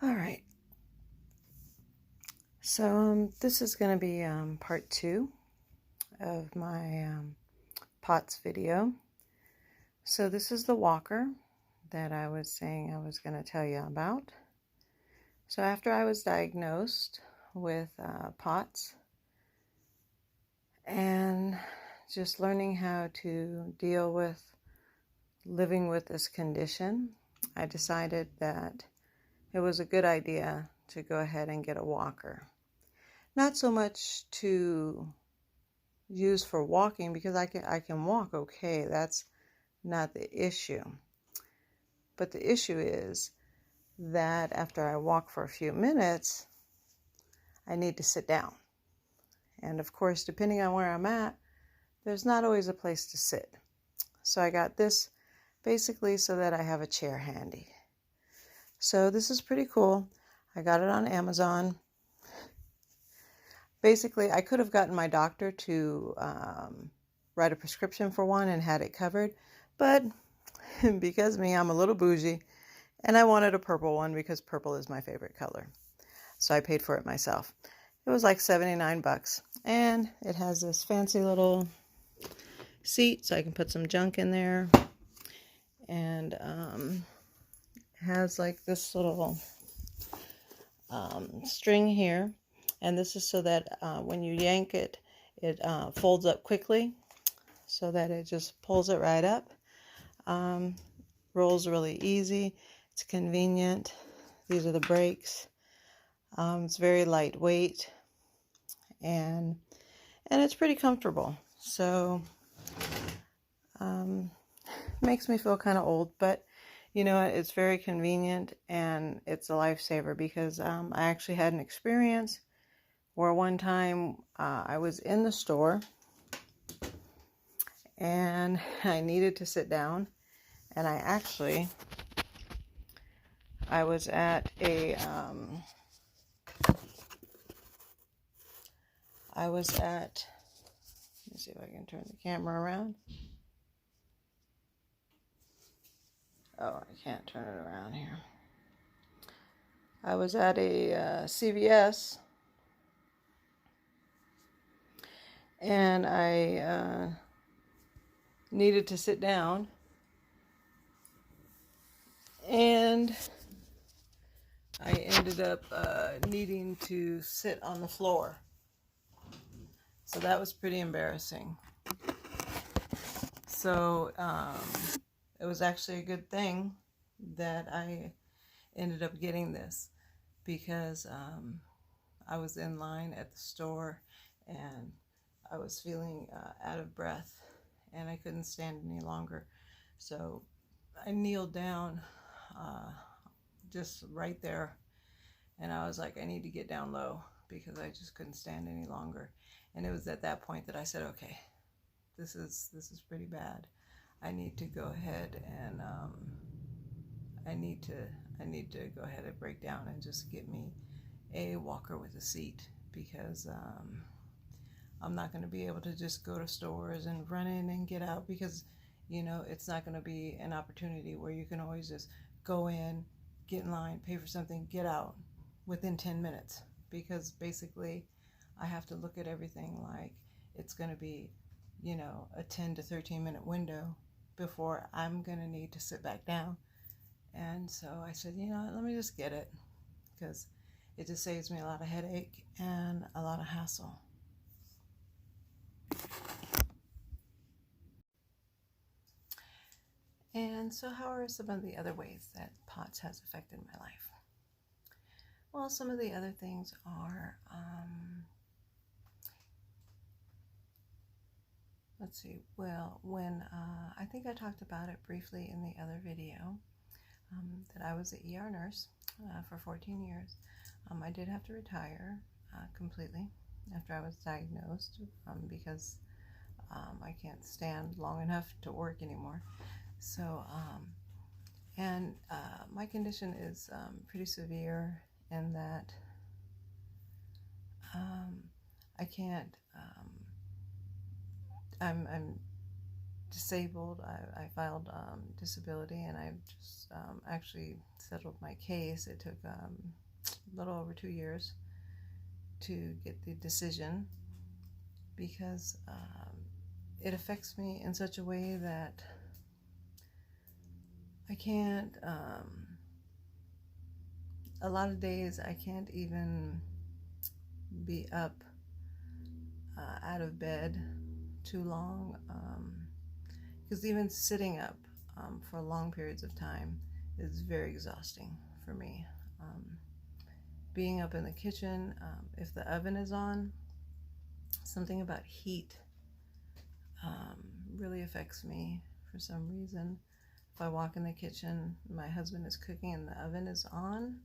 All right. So this is going to be part 2 of my POTS video. So this is the walker that I was saying I was going to tell you about. So after I was diagnosed with POTS and just learning how to deal with living with this condition, I decided that it was a good idea to go ahead and get a walker. Not so much to use for walking, because I can walk okay. That's not the issue. But the issue is that after I walk for a few minutes, I need to sit down. And of course, depending on where I'm at, there's not always a place to sit. So I got this basically so that I have a chair handy. So this is pretty cool. I got it on Amazon. Basically, I could have gotten my doctor to write a prescription for one and had it covered, but because I'm a little bougie, and I wanted a purple one because purple is my favorite color. So I paid for it myself. It was like 79 bucks, and it has this fancy little seat so I can put some junk in there, and it has like this little string here. And this is so that when you yank it, it folds up quickly so that it just pulls it right up. Rolls really easy. It's convenient. These are the brakes. It's very lightweight, and it's pretty comfortable. So makes me feel kind of old, but you know, it's very convenient and it's a lifesaver, because I actually had an experience where one time I was in the store and I needed to sit down, and I was at a let me see if I can turn the camera around. Oh, I can't turn it around here. I was at a CVS, and I needed to sit down, and I ended up needing to sit on the floor. So that was pretty embarrassing. So it was actually a good thing that I ended up getting this, because I was in line at the store and I was feeling out of breath and I couldn't stand any longer. So I kneeled down just right there, and I was like, I need to get down low because I just couldn't stand any longer. And it was at that point that I said, okay, this is pretty bad. I need to go ahead and I need to go ahead and break down and just get me a walker with a seat, because I'm not going to be able to just go to stores and run in and get out, because you know, it's not going to be an opportunity where you can always just go in, get in line, pay for something, get out within 10 minutes, because basically I have to look at everything like it's going to be, you know, a 10 to 13 minute window before I'm going to need to sit back down. And so I said, you know, let me just get it, because it just saves me a lot of headache and a lot of hassle. And so how are some of the other ways that POTS has affected my life? Well, some of the other things are, let's see, well, when I think I talked about it briefly in the other video, that I was an ER nurse for 14 years. I did have to retire completely after I was diagnosed, because I can't stand long enough to work anymore. So, and my condition is pretty severe in that I can't, I'm disabled. I filed disability, and I've just actually settled my case. It took a little over 2 years to get the decision because it affects me in such a way that I can't, a lot of days I can't even be up out of bed too long, because even sitting up for long periods of time is very exhausting for me. Being up in the kitchen, if the oven is on, something about heat really affects me for some reason. If I walk in the kitchen, my husband is cooking and the oven is on,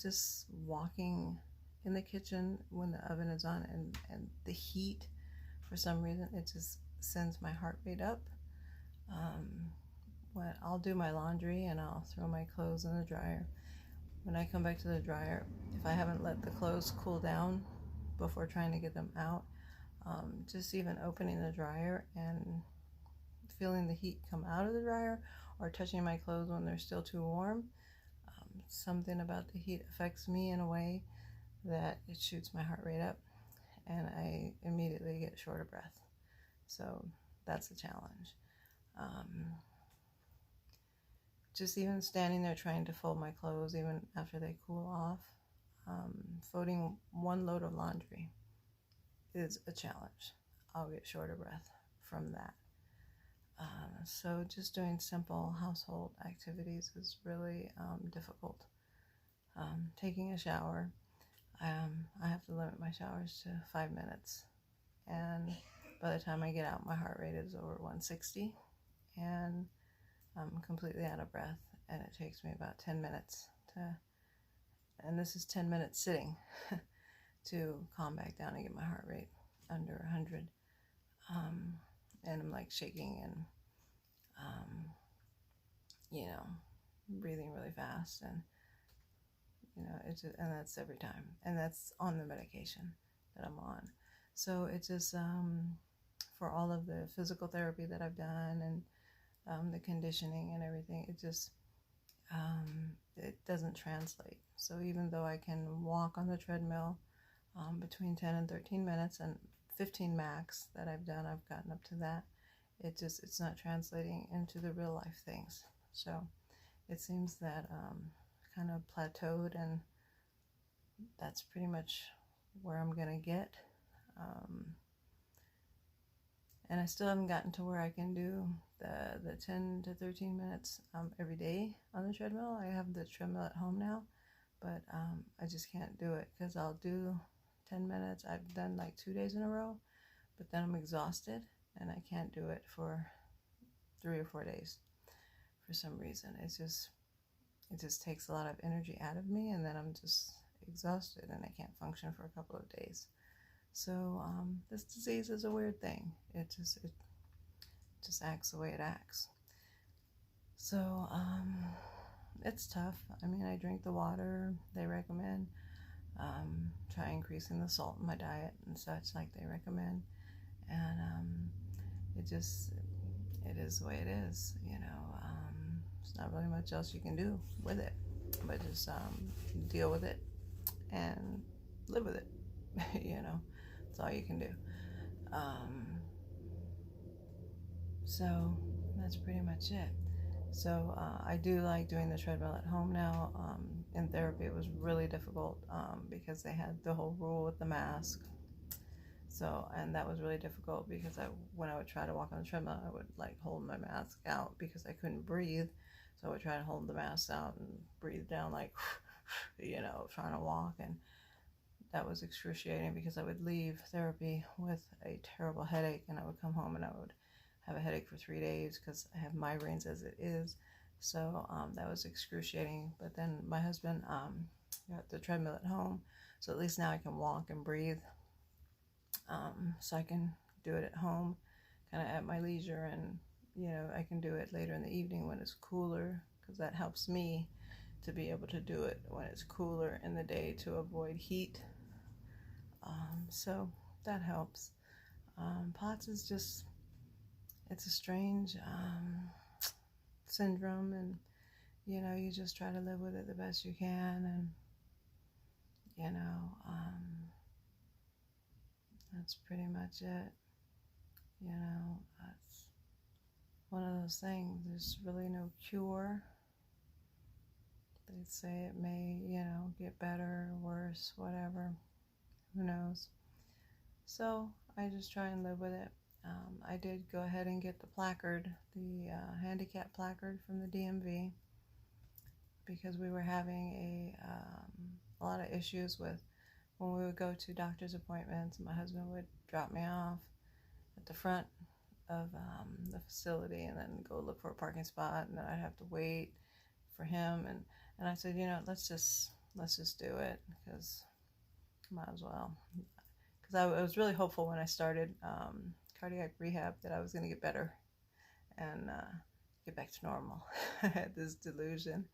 just walking in the kitchen when the oven is on and the heat, for some reason, it just sends my heart rate up. When I'll do my laundry and I'll throw my clothes in the dryer. When I come back to the dryer, if I haven't let the clothes cool down before trying to get them out, just even opening the dryer and feeling the heat come out of the dryer or touching my clothes when they're still too warm, something about the heat affects me in a way that it shoots my heart rate up and I immediately get short of breath. So that's a challenge. Just even standing there trying to fold my clothes even after they cool off, folding one load of laundry is a challenge. I'll get short of breath from that. So just doing simple household activities is really difficult. Taking a shower, I have to limit my showers to 5 minutes, and by the time I get out, my heart rate is over 160, and I'm completely out of breath, and it takes me about 10 minutes and this is 10 minutes sitting, to calm back down and get my heart rate under 100. And I'm like shaking and, breathing really fast, and, it's just, and that's every time, and that's on the medication that I'm on. So it's just, for all of the physical therapy that I've done and the conditioning and everything, it just, it doesn't translate. So even though I can walk on the treadmill between 10 and 13 minutes and 15 max that I've done, I've gotten up to that, it's not translating into the real life things. So it seems that kind of plateaued, and that's pretty much where I'm gonna get. And I still haven't gotten to where I can do the 10 to 13 minutes every day on the treadmill. I have the treadmill at home now, but I just can't do it because I'll do 10 minutes. I've done like 2 days in a row, but then I'm exhausted and I can't do it for 3 or 4 days for some reason. It just takes a lot of energy out of me, and then I'm just exhausted and I can't function for a couple of days. So this disease is a weird thing. It just acts the way it acts. So it's tough. I mean, I drink the water they recommend. Try increasing the salt in my diet and such like they recommend. And it is the way it is. There's not really much else you can do with it, but just deal with it and live with it. That's all you can do. So that's pretty much it. So I do like doing the treadmill at home now. In therapy, it was really difficult because they had the whole rule with the mask. So, and that was really difficult because when I would try to walk on the treadmill, I would like hold my mask out because I couldn't breathe. So I would try to hold the mask out and breathe down like, trying to walk. And that was excruciating because I would leave therapy with a terrible headache, and I would come home and I would have a headache for 3 days because I have migraines as it is. So that was excruciating. But then my husband got the treadmill at home, so at least now I can walk and breathe. So I can do it at home, kind of at my leisure, and I can do it later in the evening when it's cooler, because that helps me to be able to do it when it's cooler in the day to avoid heat. So that helps. POTS is just it's a strange syndrome, and you just try to live with it the best you can, and that's pretty much it. That's one of those things. There's really no cure. They say it may, get better or worse, whatever. Who knows? So I just try and live with it. I did go ahead and get the placard, the handicap placard from the DMV, because we were having a lot of issues with when we would go to doctor's appointments. My husband would drop me off at the front of the facility and then go look for a parking spot, and then I'd have to wait for him, and I said, let's just do it, because might as well, because I was really hopeful when I started cardiac rehab that I was going to get better and get back to normal. I had this delusion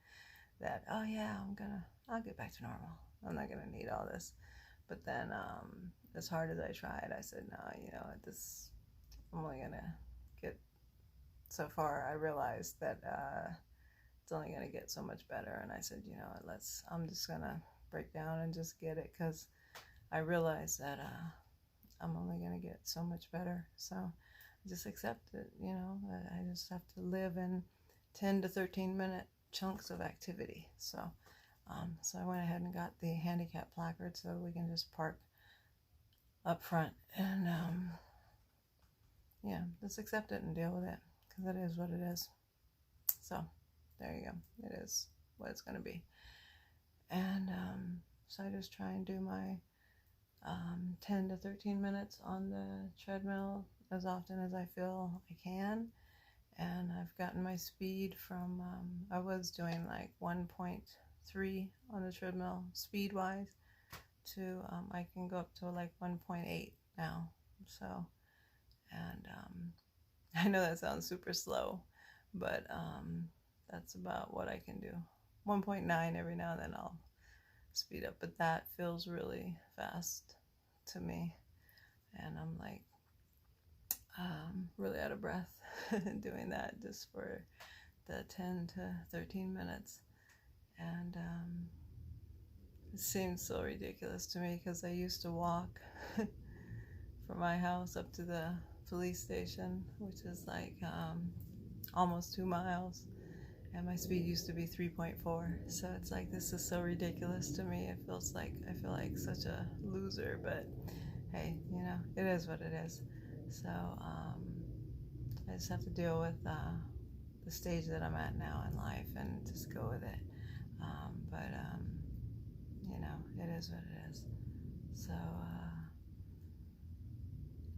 that, oh yeah, I'll get back to normal, I'm not going to need all this. But then as hard as I tried, I said, no, I'm only going to get so far. I realized that it's only going to get so much better. And I said, I'm just going to break down and just get it, because I realized that I'm only going to get so much better. So I just accept it, I just have to live in 10 to 13 minute chunks of activity. So I went ahead and got the handicap placard so we can just park up front and just accept it and deal with it, because it is what it is. So there you go. It is what it's going to be. And so I just try and do my 10 to 13 minutes on the treadmill as often as I feel I can. And I've gotten my speed from, I was doing like 1.3 on the treadmill speed wise to, I can go up to like 1.8 now. So, and I know that sounds super slow, but that's about what I can do. 1.9 every now and then I'll speed up, but that feels really fast to me, and I'm like really out of breath doing that just for the 10 to 13 minutes. And it seems so ridiculous to me, because I used to walk from my house up to the police station, which is like almost 2 miles, and my speed used to be 3.4. So it's like, this is so ridiculous to me. I feel like such a loser, but hey, it is what it is. So I just have to deal with the stage that I'm at now in life and just go with it. But it is what it is. So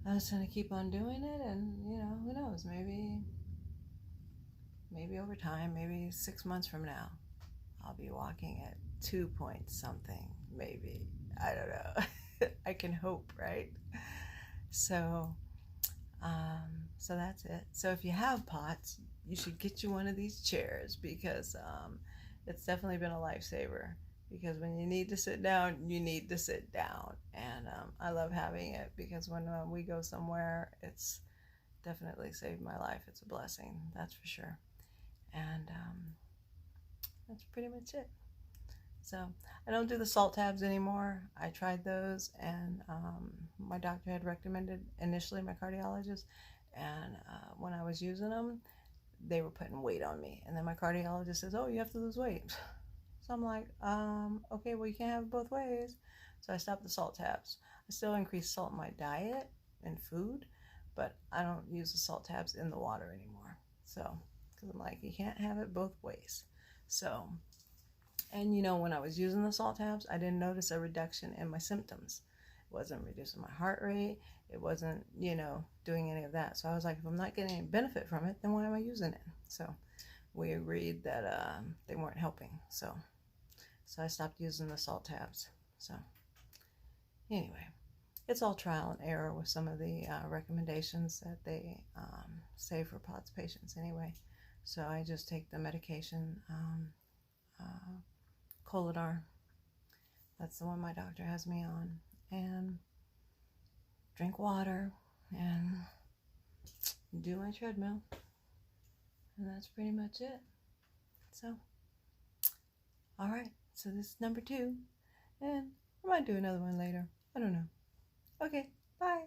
I'm just going to keep on doing it, and who knows, maybe over time, maybe 6 months from now, I'll be walking at 2 point something, maybe. I don't know. I can hope, right? So that's it. So if you have POTS, you should get you one of these chairs, because it's definitely been a lifesaver. Because when you need to sit down, you need to sit down. And I love having it, because when we go somewhere, it's definitely saved my life. It's a blessing, that's for sure. And that's pretty much it. So I don't do the salt tabs anymore. I tried those, and my doctor had recommended, initially my cardiologist, and when I was using them, they were putting weight on me. And then my cardiologist says, oh, you have to lose weight. So I'm like, okay, well, you can't have it both ways. So I stopped the salt tabs. I still increase salt in my diet and food, but I don't use the salt tabs in the water anymore. So, because I'm like, you can't have it both ways. So, and when I was using the salt tabs, I didn't notice a reduction in my symptoms. It wasn't reducing my heart rate. It wasn't, doing any of that. So I was like, if I'm not getting any benefit from it, then why am I using it? So we agreed that they weren't helping. So I stopped using the salt tabs. So anyway, it's all trial and error with some of the recommendations that they say for POTS patients anyway. So I just take the medication, Colidar. That's the one my doctor has me on. And drink water. And do my treadmill, and that's pretty much it. So, all right, so this is number 2, and I might do another one later. I don't know. Okay, bye.